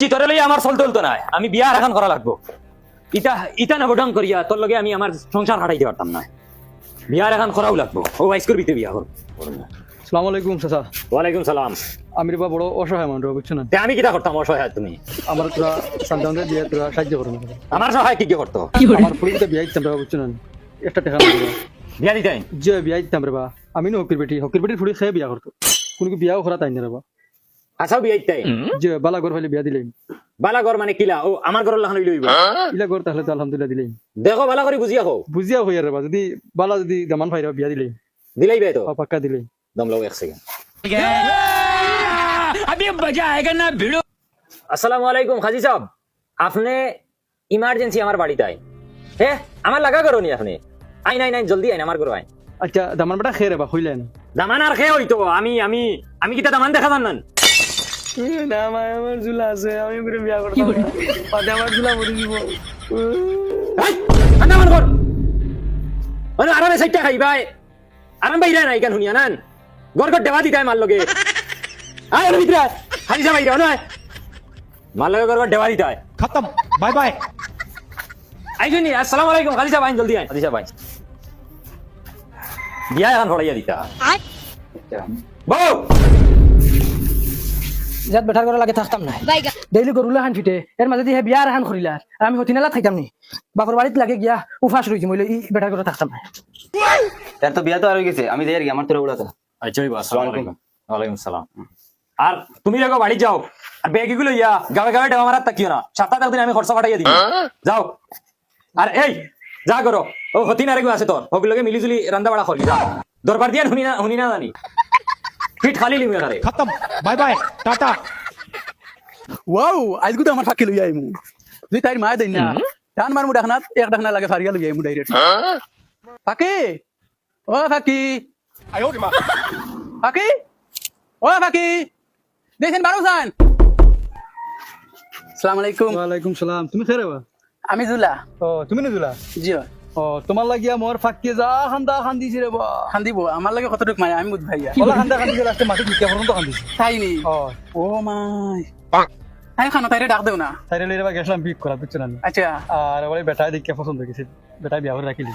তোরে লইয়া আমার চলতে হলতো না, আমি বিয়া এখন করা লাগবো। ইটা ইটা না বডং করিয়া তোর লগে আমি আমার সংসার হারাইতে পারতাম না। বিয়ার এখন করাও লাগবো। ও আইস করবি তুই বিয়া কর। আসসালামু আলাইকুম চাচা। ওয়ালাইকুম সালাম। আমি রে বড় অসহায় মানুষ বুঝছো না, তে আমি কিটা করতাম অসহায় তুমি? আমার তোরা সন্তানদের দিয়ে তোরা সাহায্য করো না। আমার সহায় কি কি করতো? আমার ফুলিতে বিয়া দিতাম রে বুঝছো না, একটা টাকা না দিবা বিয়া দিতেন? যে বিয়া দিতাম রে বা আমি না হকির বেটির ফুলি খেয়ে বিয়া করতো, কোনো বিয়াও করা তাই না রে বা। আচ্ছাও বিয়া দিতেন? যে বালা ঘর ফাইলে বিয়া দিলেন। বালাগর মানে কিলা? ও আমার ঘরের লাখান লইব ইলা ঘর তাহলে তো আলহামদুলিল্লাহ দিলেন। দেখো বালা করে বুঝিয়া হোক, বুঝিয়া হইয়া রে বা, যদি বালা যদি দামান ফাইরা বিয়া দিলেন দিলাই বে তো পাক্কা দিলেন। দম লও এক সেকেন্ড। আসসালামু আলাইকুম খাজি সাহেব, আপনি ইমার্জেন্সি আমার বাড়িতে আইন। হে আমার লাগা করো নি আপনি? আইন আইন আইন জলদি আইন, আমার ঘর আইন। আচ্ছা দামান বেটা খেয়ে রে বা হইলেন দামান আর খেয়ে হইতো? আমি আমি আমি কিটা দামান দেখা জান না? না ভাই আমার ঝুলা আছে, আমি করে বিয়া করতাম পাতে আমার ঝুলা মরে দিব। আমার ঘর মানে আরামে সাইটটা খাই ভাই, আরাম বাইরে নাই কেন শুনিয়া নান ঘর ঘর দেওয়া দিতে মার লগে। আয় ওর ভিতরে খালি যা বাইরে নয়, মার লগে ঘর ঘর দেওয়া দিতে হয়। खत्म बाय बाय। আইসুন নি। আসসালামু আলাইকুম খালি সাহেব, আইন জলদি আইন। খালি সাহেব আইন, বিয়া এখন ফড়াইয়া দিতা বউ। যাত বেটার করা লাগে থাকতাম না, ডেইলি গরুলা খান ফিটে এর মাঝে দিয়ে বিয়ার এখন করিলা আর আমি হতিনালা থাকতাম নি। বাপর বাড়িতে লাগে গিয়া উফাস রইছি মইলে ই বেটার করে থাকতাম না। তার তো বিয়া তো আর হয়ে গেছে, আমি যাই আর কি, আমার তোরা উড়াতো। আচ্ছা আসসালামু আলাইকুম। ওয়ালাইকুম সালাম। আর তুমি দেখো বাড়ি যাও, আর ব্যাগ এগুলো ইয়া গাবে গাবে ডেবা মারার তাকিও না, সপ্তাহ একদিন আমি খরচা পাঠাইয়া দিই। যাও আর এই যা করো, ও হতিন আরেকু আছে তোর, ওগুলোকে মিলিজুলি রান্না বাড়া করবি। যা দরবার দিয়া শুনি না জানি ফিট খালি লিমে করে। खत्म बाय बाय टाटा। ওয়াও আজগু তো আমার ফাঁকি লই আইমু, তুই তাইর মায় দেই না টান মারমু ডাকনাত এক ডাকনা লাগে ফারিয়া লই আইমু ডাইরেক্ট। ফাঁকি ও ফাঁকি, ফাঁকি ও ফাঁকি, দেখেন বারুসান। আসসালামু আলাইকুম। ওয়ালাইকুম সালাম। তুমি খেরে বা? আমি জুলা। ও তুমি না জুলা? জি ও তোমার লাগিয়া মোর ফাঁকি যা খান্দা খান্দিছি রে বা। খান্দিব আমার লাগে কতটুক মানে আমি বুঝ ভাইয়া ওলা খান্দা খান্দিছে লাস্টে মাটি ঢুকিয়া পর্যন্ত খান্দিছি। তাই নি? ও ও মাই আমি খানা তাইরে ডাক দেও না। তাইরে লইরে বা গেছিলাম বিক করা বুঝছ না। আচ্ছা আর ওই বেটা দেখিয়া পছন্দ হয়ে গেছে, বেটা বিয়া করে রাখিলি।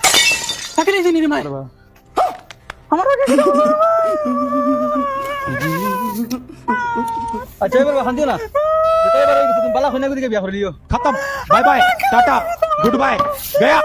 তাকে লইছি নি রে মাই? আমার আগে আচ্ছা এবার খান্দিও না, যেটা এবার হয়ে গেছে তুমি বালা হইনা করে বিয়া করে লিও। खत्म bye bye tata good bye गया।